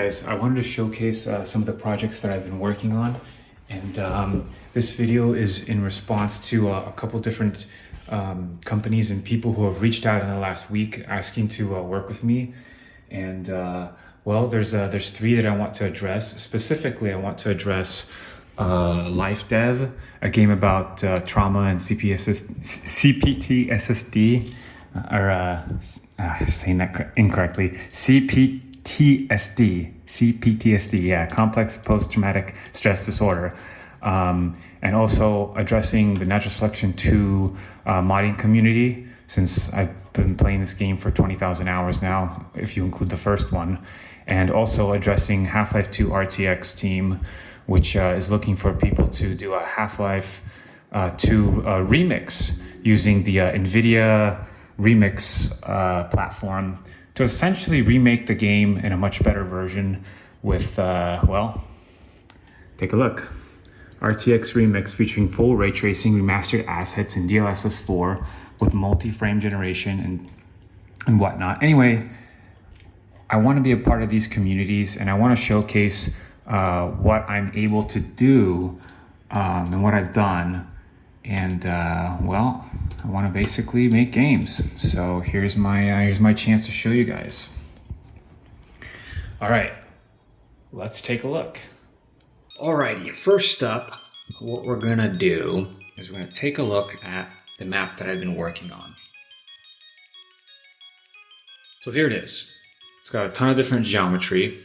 Guys, I wanted to showcase some of the projects that I've been working on, and this video is in response to a couple different companies and people who have reached out in the last week asking to work with me. And well, there's three that I want to address. Specifically, I want to address LifeDev, a game about trauma and CPTSD, saying that incorrectly, CPTSD, yeah, complex post-traumatic stress disorder. And also addressing the Natural Selection 2 modding community, since I've been playing this game for 20,000 hours now, if you include the first one. And also addressing Half-Life 2 RTX team, which is looking for people to do a Half-Life 2 remix using the Nvidia remix platform to essentially remake the game in a much better version with, well, take a look. RTX Remix featuring full ray tracing, remastered assets in DLSS 4 with multi-frame generation and whatnot. Anyway, I want to be a part of these communities and I want to showcase what I'm able to do and what I've done. And well, I want to basically make games. So here's my chance to show you guys. All right, let's take a look. Alrighty, first up, what we're gonna do is we're gonna take a look at the map that I've been working on. So here it is. It's got a ton of different geometry,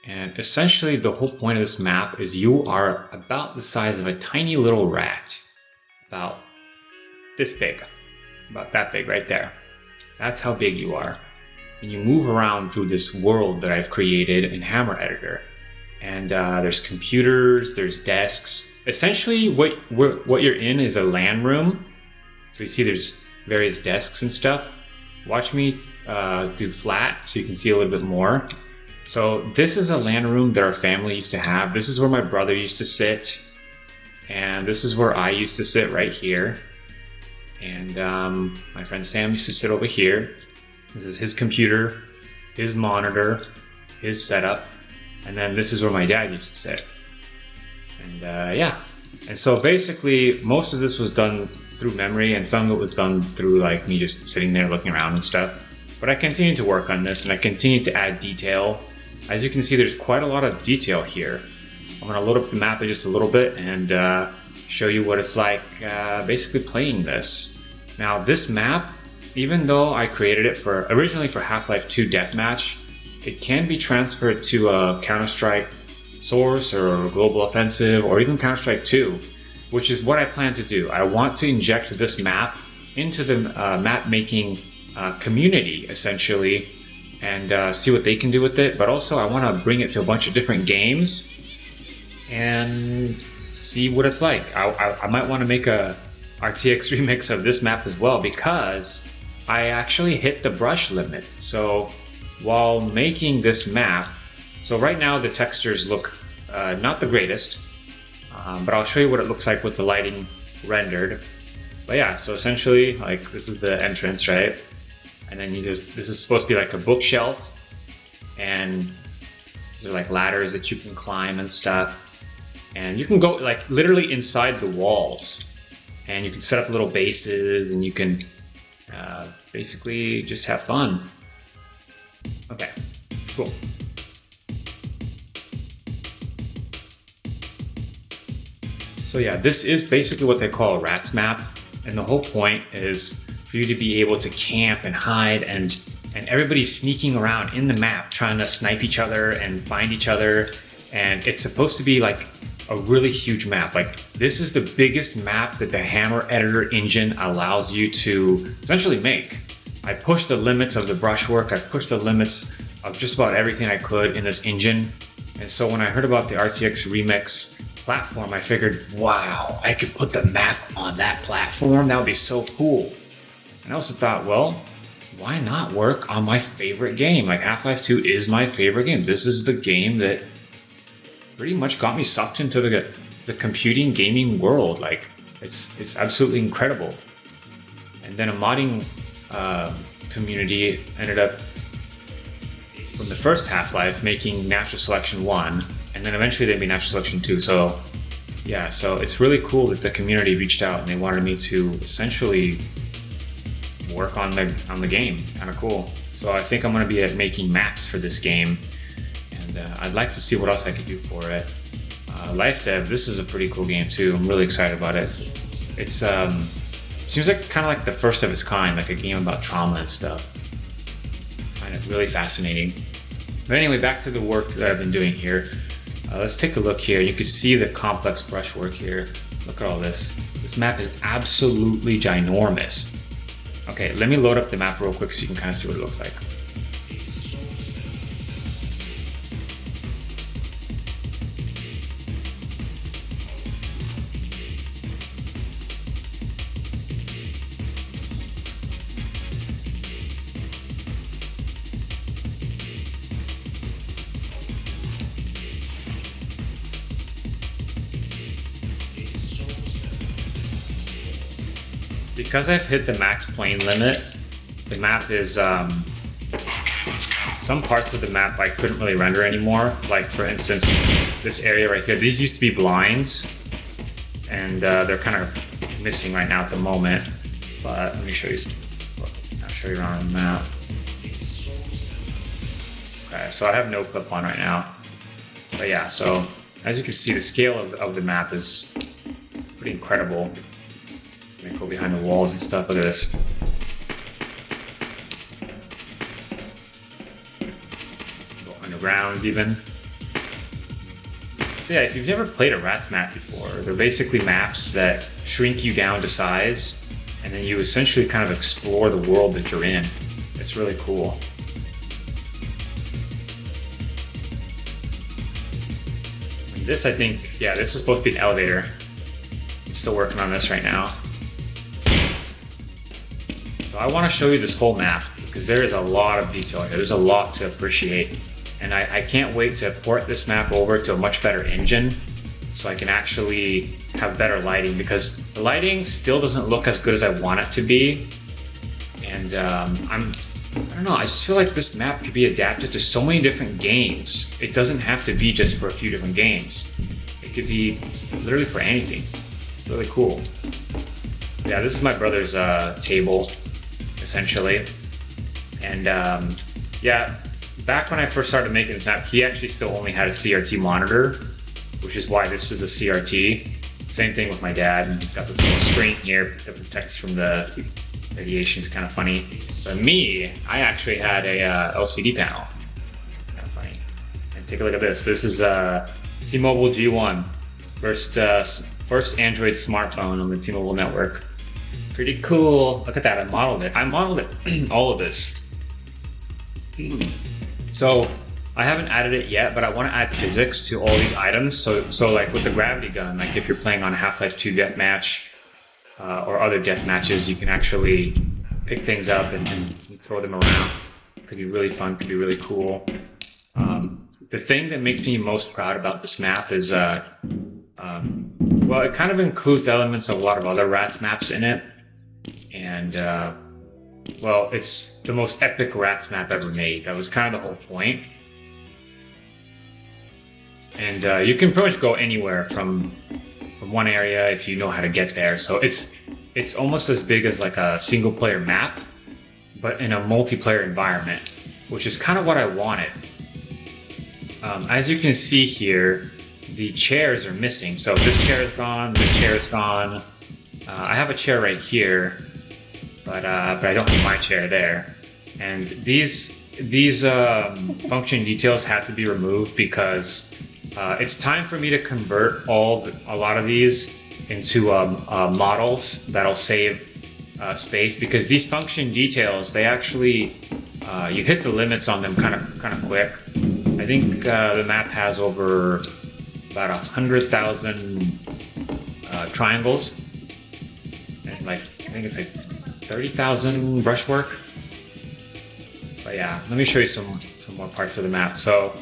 and essentially the whole point of this map is you are about the size of a tiny little rat. About this big, about that big right there. That's how big you are. And you move around through this world that I've created in Hammer Editor. And there's computers, there's desks. Essentially what you're in is a LAN room. So you see there's various desks and stuff. Watch me do flat so you can see a little bit more. So this is a LAN room that our family used to have. This is where my brother used to sit. And this is where I used to sit right here. And my friend Sam used to sit over here. This is his computer, his monitor, his setup. And then this is where my dad used to sit. And yeah. And so basically, most of this was done through memory, and some of it was done through like me just sitting there looking around and stuff. But I continued to work on this, and I continued to add detail. As you can see, there's quite a lot of detail here. I'm gonna load up the map in just a little bit and show you what it's like basically playing this. Now this map, even though I created it originally for Half-Life 2 Deathmatch, it can be transferred to a Counter-Strike Source or Global Offensive or even Counter-Strike 2, which is what I plan to do. I want to inject this map into the map making community essentially and see what they can do with it, but also I want to bring it to a bunch of different games and see what it's like. I might want to make a RTX remix of this map as well, because I actually hit the brush limit. So while making this map, so right now the textures look not the greatest, but I'll show you what it looks like with the lighting rendered. But yeah, so essentially, like, this is the entrance, right? And then this is supposed to be like a bookshelf, and these are like ladders that you can climb and stuff. And you can go like literally inside the walls, and you can set up little bases, and you can basically just have fun. Okay, cool. So yeah, this is basically what they call a rats map, and the whole point is for you to be able to camp and hide, and everybody's sneaking around in the map trying to snipe each other and find each other, and it's supposed to be like a really huge map. Like, this is the biggest map that the Hammer Editor engine allows you to essentially make. I pushed the limits of the brushwork, I pushed the limits of just about everything I could in this engine. And so when I heard about the RTX Remix platform, I figured, wow, I could put the map on that platform. That would be so cool. And I also thought, well, why not work on my favorite game? Like, Half-Life 2 is my favorite game. This is the game that pretty much got me sucked into the computing gaming world. Like, it's absolutely incredible. And then a modding community ended up from the first Half-Life, making Natural Selection 1, and then eventually they'd be Natural Selection 2. So yeah, so it's really cool that the community reached out and they wanted me to essentially work on the game. Kind of cool. So I think I'm going to be making maps for this game, and I'd like to see what else I could do for it. LifeDev, this is a pretty cool game too. I'm really excited about it. It's seems like kind of like the first of its kind, like a game about trauma and stuff. I find it really fascinating. But anyway, back to the work that I've been doing here. Let's take a look here. You can see the complex brushwork here. Look at all this. This map is absolutely ginormous. Okay, let me load up the map real quick so you can kind of see what it looks like. Because I've hit the max plane limit, the map is, some parts of the map I couldn't really render anymore. Like for instance, this area right here, these used to be blinds, and they're kind of missing right now at the moment. But let me show you, I'll show you around the map. Okay, so I have no clip on right now. But yeah, so as you can see, the scale of the map is pretty incredible. Let me go behind the walls and stuff. Look at this. Go underground even. So yeah, if you've never played a Rats map before, they're basically maps that shrink you down to size, and then you essentially kind of explore the world that you're in. It's really cool. And this, I think, yeah, this is supposed to be an elevator. I'm still working on this right now. So I want to show you this whole map because there is a lot of detail here. There's a lot to appreciate. And I can't wait to port this map over to a much better engine so I can actually have better lighting, because the lighting still doesn't look as good as I want it to be. And I don't know, I just feel like this map could be adapted to so many different games. It doesn't have to be just for a few different games. It could be literally for anything. It's really cool. Yeah, this is my brother's table, essentially. And yeah, back when I first started making this map, he actually still only had a CRT monitor, which is why this is a CRT. Same thing with my dad, and he's got this little screen here that protects from the radiation. It's kind of funny. But me, I actually had a LCD panel. Kind of funny. And take a look at this. This is T-Mobile G1, first Android smartphone on the T-Mobile network. Pretty cool. Look at that, I modeled it. All of this. So I haven't added it yet, but I want to add physics to all these items. So like with the gravity gun, like if you're playing on Half-Life 2 deathmatch or other death matches, you can actually pick things up and throw them around. Could be really fun, could be really cool. The thing that makes me most proud about this map is, well, it kind of includes elements of a lot of other Rats maps in it. And, well, it's the most epic Rats map ever made. That was kind of the whole point. And you can pretty much go anywhere from one area if you know how to get there. So it's almost as big as like a single player map, but in a multiplayer environment, which is kind of what I wanted. As you can see here, the chairs are missing. So this chair is gone, this chair is gone. I have a chair right here, but I don't have my chair there. And these function details had to be removed because it's time for me to convert a lot of these into models that'll save space, because these function details, they actually you hit the limits on them kind of quick. I think the map has over about 100,000 triangles, and like I think it's like 30,000 brushwork. But yeah, let me show you some more parts of the map. So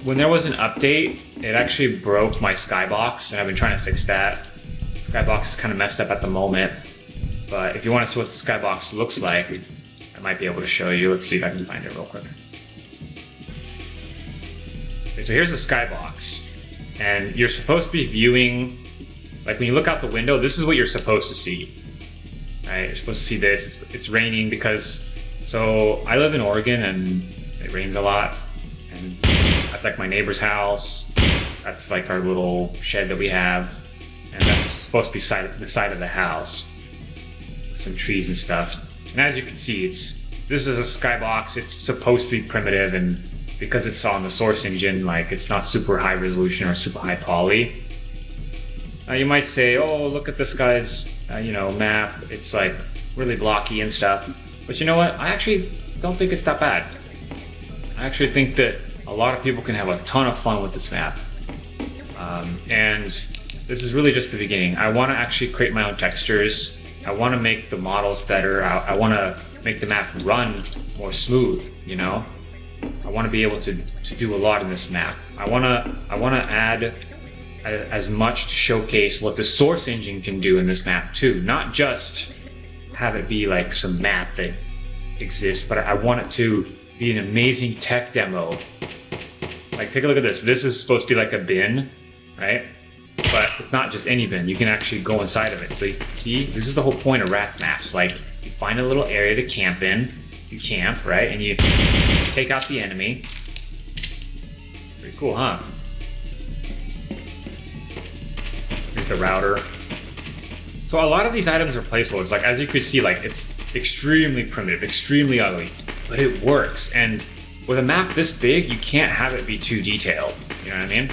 when there was an update, it actually broke my skybox, and I've been trying to fix that. Skybox is kind of messed up at the moment, but if you want to see what the skybox looks like, I might be able to show you. Let's see if I can find it real quick. Okay, so here's a skybox. And you're supposed to be viewing, like when you look out the window, this is what you're supposed to see. Right? You're supposed to see this. It's raining because, so I live in Oregon and it rains a lot. And that's like my neighbor's house. That's like our little shed that we have. And that's supposed to be the side of the house. With some trees and stuff. And as you can see, this is a skybox. It's supposed to be primitive, and because it's on the source engine, like it's not super high resolution or super high poly. You might say, oh, look at this guy's map. It's like really blocky and stuff. But you know what? I actually don't think it's that bad. I actually think that a lot of people can have a ton of fun with this map. And this is really just the beginning. I want to actually create my own textures. I want to make the models better. I want to make the map run more smooth, I want to be able to do a lot in this map. I want to add as much to showcase what the source engine can do in this map too. Not just have it be like some map that exists, but I want it to be an amazing tech demo. Like, take a look at this. This is supposed to be like a bin, right? But it's not just any bin. You can actually go inside of it. So you see, this is the whole point of Rats maps. Like, you find a little area to camp in. You camp, right? And you take out the enemy. Pretty cool, huh? Here's the router. So a lot of these items are placeholders. Like, as you can see, like, it's extremely primitive, extremely ugly, but it works. And with a map this big, you can't have it be too detailed. You know what I mean?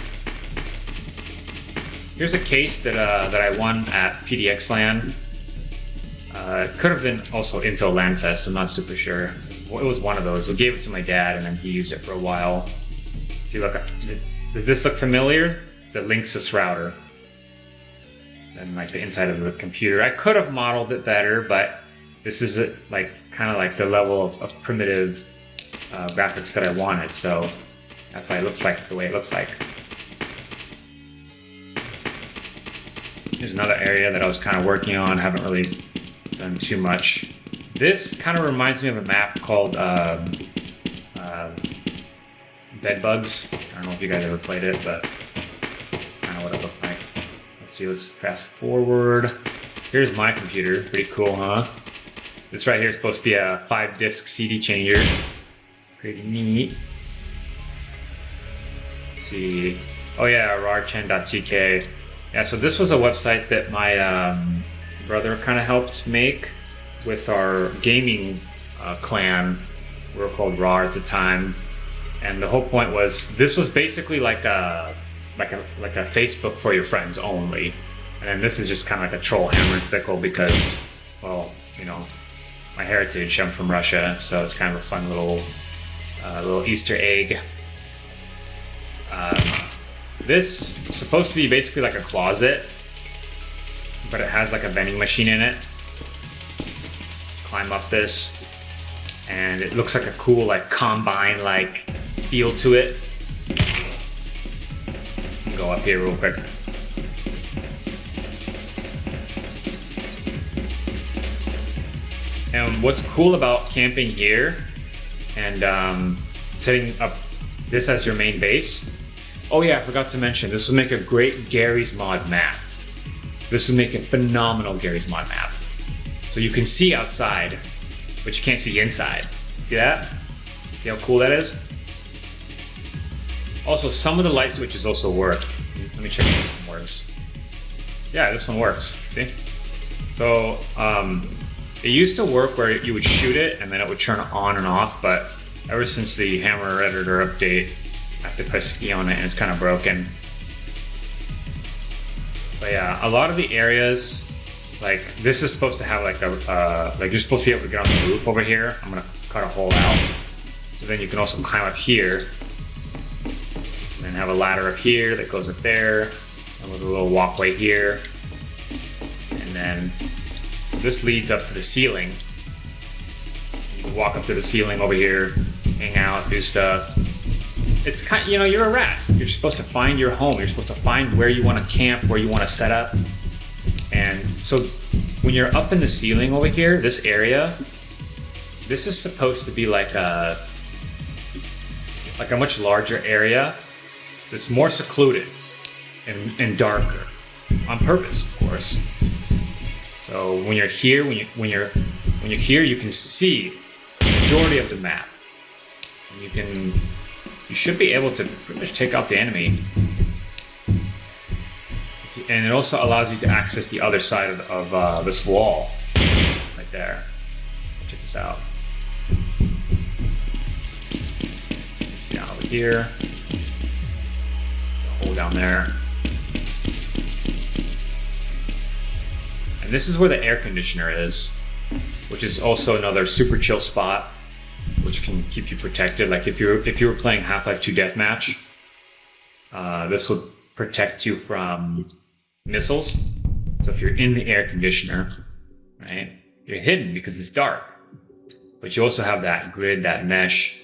Here's a case that I won at PDX LAN. It could have been also Intel LAN Fest, I'm not super sure. It was one of those. We gave it to my dad and then he used it for a while. See, look, does this look familiar? It's a Linksys router. And like the inside of the computer. I could have modeled it better, but this is like kind of like the level of primitive graphics that I wanted, so that's why it looks like the way it looks like. Here's another area that I was kind of working on, haven't really done too much. This kind of reminds me of a map called Bedbugs. I don't know if you guys ever played it, but it's kind of what it looked like. Let's see, let's fast forward. Here's my computer, pretty cool, huh? This right here is supposed to be a 5-disc CD changer. Pretty neat. Let's see. Oh yeah, rarchen.tk. Yeah, so this was a website that my brother kind of helped make with our gaming clan. We were called RAR at the time, and the whole point was this was basically like a Facebook for your friends only. And then this is just kind of like a troll hammer and sickle because, well, my heritage. I'm from Russia, so it's kind of a fun little Easter egg. This is supposed to be basically like a closet, but it has like a vending machine in it. Climb up this, and it looks like a cool like combine like feel to it. Go up here real quick. And what's cool about camping here and setting up this as your main base. Oh yeah, I forgot to mention, this would make a great Gary's Mod map. This would make a phenomenal Gary's Mod map. So you can see outside, but you can't see inside. See that? See how cool that is? Also, some of the light switches also work. Let me check if this one works. Yeah, this one works. See? So, it used to work where you would shoot it and then it would turn on and off, but ever since the Hammer Editor update, I have to press E on it and it's kind of broken. But yeah, a lot of the areas, like this is supposed to have like a, like you're supposed to be able to get on the roof over here. I'm gonna cut a hole out. So then you can also climb up here and then have a ladder up here that goes up there and with a little walkway here. And then this leads up to the ceiling. You can walk up to the ceiling over here, hang out, do stuff. It's kind of, you're a rat. You're supposed to find your home. You're supposed to find where you want to camp, where you want to set up. And so when you're up in the ceiling over here, this area, this is supposed to be like a much larger area. It's more secluded and darker, on purpose, of course. So when you're here, when you're here, you can see the majority of the map. And you should be able to pretty much take out the enemy. And it also allows you to access the other side of this wall, right there. Check this out. It's down over here. The hole down there. And this is where the air conditioner is, which is also another super chill spot, which can keep you protected. Like if you were playing Half-Life 2 Deathmatch, this would protect you from missiles. So if you're in the air conditioner, right, you're hidden because it's dark. But you also have that grid, that mesh,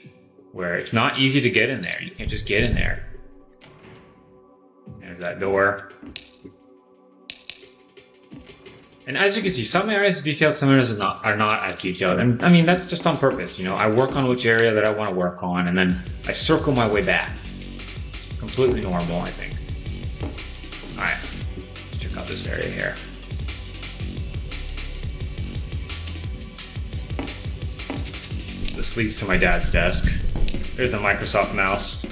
where it's not easy to get in there. You can't just get in there. There's that door. And as you can see, some areas are detailed, some areas are not as detailed. And I mean, that's just on purpose. You know, I work on which area that I want to work on, and then I circle my way back. Completely normal, I think. All right, let's check out this area here. This leads to my dad's desk. There's the Microsoft mouse.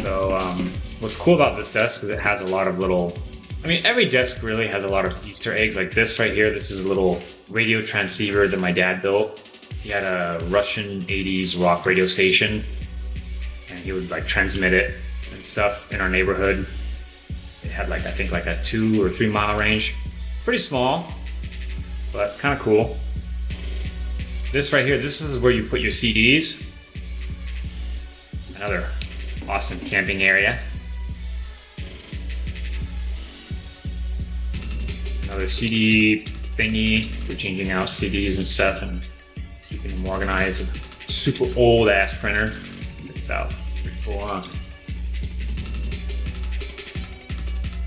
So, what's cool about this desk is it has a lot of little, I mean, every desk really has a lot of Easter eggs. Like this right here, this is a little radio transceiver that my dad built. He had a Russian 80s rock radio station, and he would like transmit it and stuff in our neighborhood. It had like, I think like a 2 or 3 mile range. Pretty small, but kind of cool. This right here, this is where you put your CDs. Another awesome camping area. Another CD thingy for changing out CDs and stuff and keeping them organized. A super old ass printer. Check this out. Pretty cool, huh?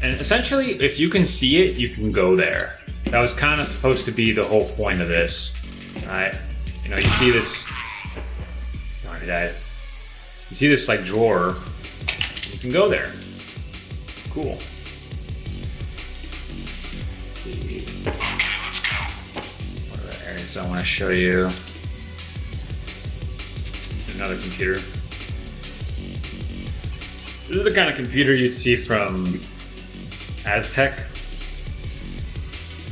And essentially, if you can see it, you can go there. That was kind of supposed to be the whole point of this, right? You know, you see this. Darn it, you see this like drawer. You can go there. Cool. What other areas do I want to show you? Another computer. This is the kind of computer you'd see from Aztec. I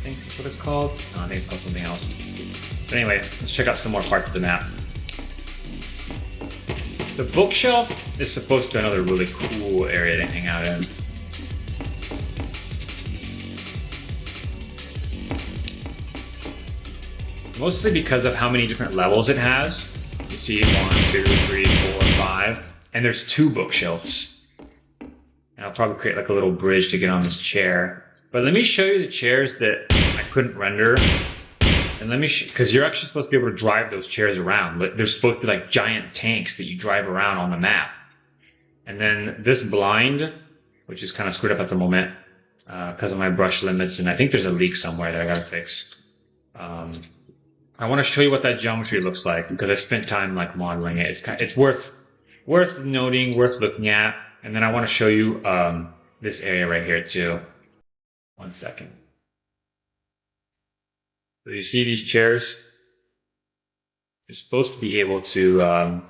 think that's what it's called. No, I think it's called something else. But anyway, let's check out some more parts of the map. The bookshelf is supposed to be another really cool area to hang out in. Mostly because of how many different levels it has. You see 1, 2, 3, 4, 5, and there's 2 bookshelves. And I'll probably create like a little bridge to get on this chair. But let me show you the chairs that I couldn't render. And let me, because you're actually supposed to be able to drive those chairs around. They're supposed to be like giant tanks that you drive around on the map. And then this blind, which is kind of screwed up at the moment because of my brush limits, and I think there's a leak somewhere that I gotta fix. I want to show you what that geometry looks like because I spent time like modeling it. It's worth noting, worth looking at. And then I want to show you this area right here too. 1 second. So you see these chairs? You're supposed to be able to have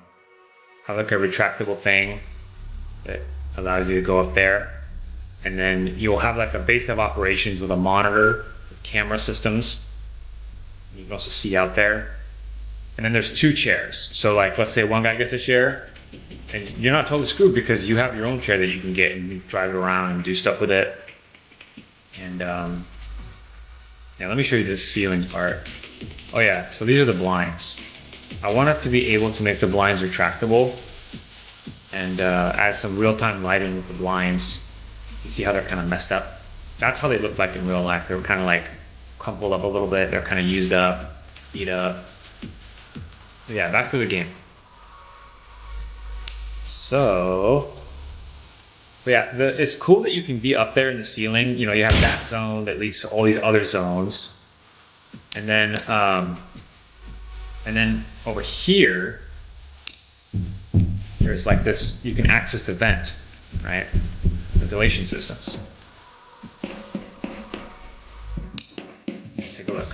like a retractable thing that allows you to go up there. And then you'll have like a base of operations with a monitor, with camera systems. You can also see out there. And then there's 2 chairs. So like, let's say one guy gets a chair, and you're not totally screwed because you have your own chair that you can get and you drive it around and do stuff with it. And yeah, let me show you this ceiling part. Oh yeah, so these are the blinds. I wanted to be able to make the blinds retractable and add some real-time lighting with the blinds. You see how they're kind of messed up? That's how they look like in real life. They were kind of like crumpled up a little bit. They're kind of used up, beat up. But yeah, back to the game. So, but yeah, it's cool that you can be up there in the ceiling. You know, you have that zone that leads to all these other zones, and then over here, there's like this, you can access the vent, right? Ventilation systems. Take a look.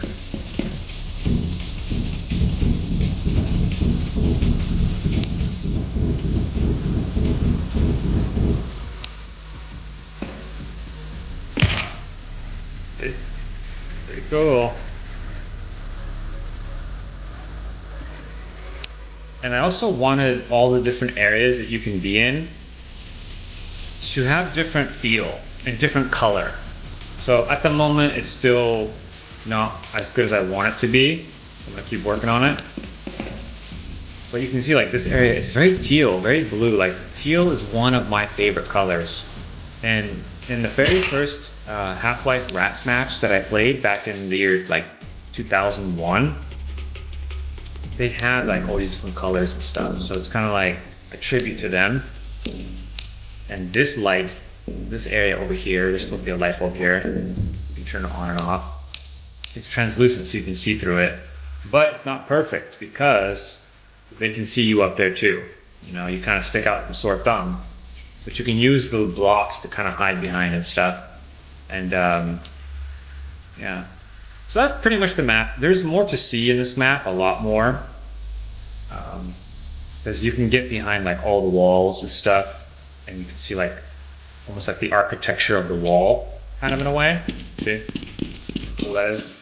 Pretty cool. And I also wanted all the different areas that you can be in to have different feel and different color. So at the moment, it's still not as good as I want it to be. I'm gonna keep working on it. But you can see like this area is very teal, very blue. Like teal is one of my favorite colors. And in the very first Half-Life Rats match that I played back in the year like 2001, they had like all these different colors and stuff. So it's kind of like a tribute to them. And this light, this area over here, there's supposed to be a light bulb here. You can turn it on and off. It's translucent so you can see through it. But it's not perfect because they can see you up there too. You know, you kind of stick out a sore thumb. But you can use the blocks to kind of hide behind and stuff. And yeah. So that's pretty much the map. There's more to see in this map, a lot more. Because you can get behind like all the walls and stuff. And you can see like almost like the architecture of the wall, kind of in a way. See? Cool that is.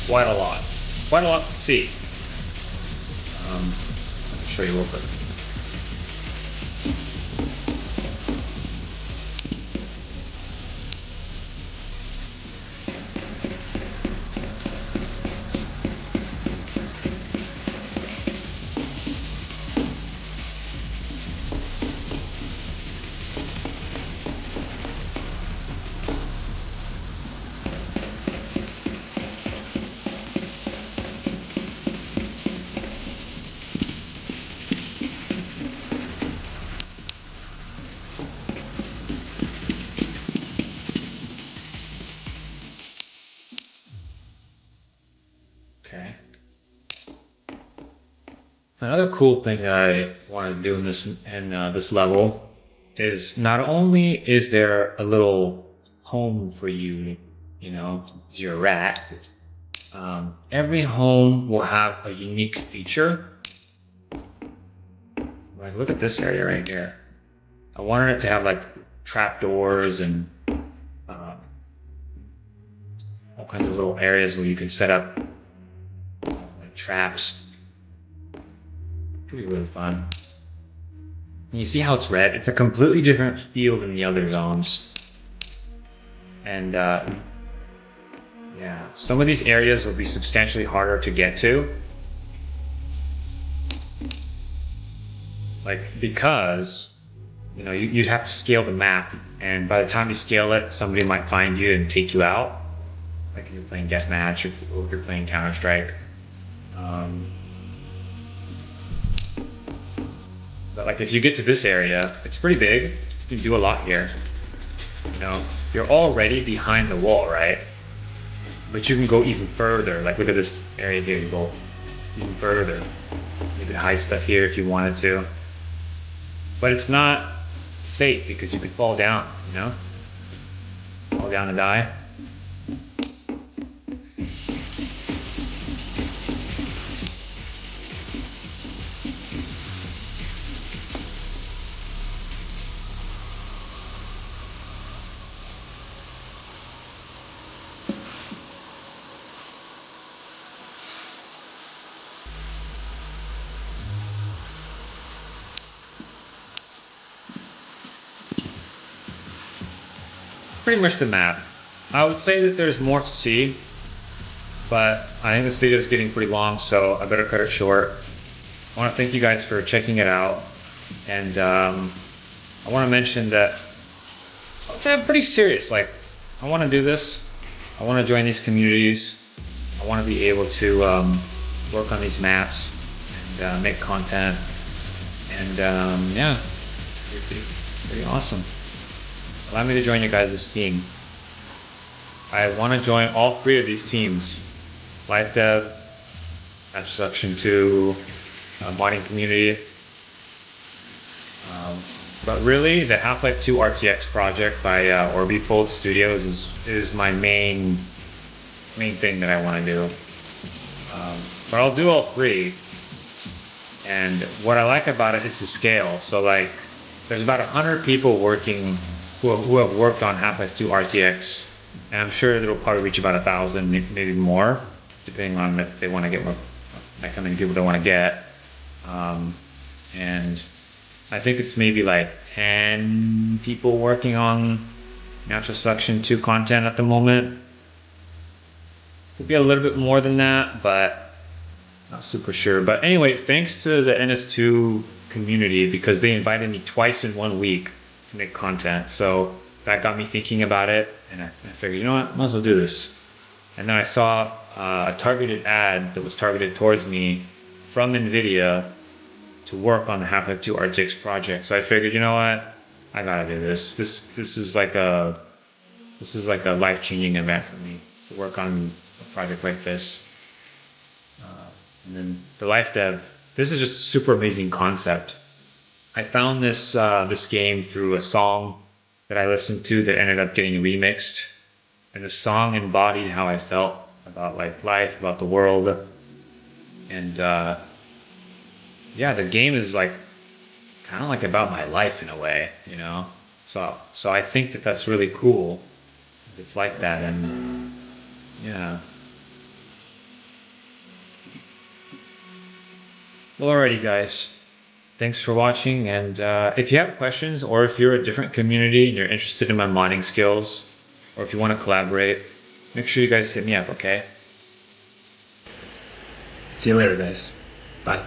Quite a lot. Quite a lot to see. I'll show you real quick. Okay. Another cool thing that I want to do in this level is not only is there a little home for you, you know, as your rat. Every home will have a unique feature. Like look at this area right here. I wanted it to have like trapdoors and all kinds of little areas where you can set up like traps. Pretty really fun. And you see how it's red? It's a completely different feel than the other zones. And yeah, some of these areas will be substantially harder to get to. Like because, you know, you'd have to scale the map, and by the time you scale it, somebody might find you and take you out. Like if you're playing Deathmatch or if you're playing Counter-Strike. But like if you get to this area, it's pretty big. You can do a lot here. You know, you're already behind the wall, right? But you can go even further. Like look at this area here, you go even further. You could hide stuff here if you wanted to. But it's not safe because you could fall down, you know? Fall down and die. Pretty much the map. I would say that there's more to see, but I think this video is getting pretty long, so I better cut it short. I want to thank you guys for checking it out, and I want to mention that I'm pretty serious. Like, I want to do this. I want to join these communities. I want to be able to work on these maps and make content, and yeah, pretty awesome. Allow me to join you guys' team. I want to join all three of these teams. LifeDev, Section 2, modding community. But really, the Half-Life 2 RTX project by Orbifold Studios is my main thing that I want to do. But I'll do all three. And what I like about it is the scale. So like, there's about 100 people working who have worked on Half-Life 2 RTX, and I'm sure it'll probably reach about 1,000, maybe more, depending on if they want to get more, like how many people they want to get. And I think it's maybe like 10 people working on Natural Selection 2 content at the moment. Could be a little bit more than that, but not super sure. But anyway, thanks to the NS2 community, because they invited me twice in 1 week to make content. So that got me thinking about it, and I figured, you know what, might as well do this. And then I saw a targeted ad that was targeted towards me from Nvidia to work on the Half-Life 2 RTX project. So I figured, you know what, I gotta do this. This is like a life-changing event for me to work on a project like this. And then the LifeDev. This is just a super amazing concept. I found this game through a song that I listened to that ended up getting remixed, and the song embodied how I felt about like life, about the world, and yeah, the game is like kind of like about my life in a way, you know. So I think that that's really cool. It's like that, and yeah. Well, alrighty, guys. Thanks for watching, and if you have questions, or if you're a different community and you're interested in my modding skills, or if you want to collaborate, make sure you guys hit me up, okay? See you later, guys. Bye.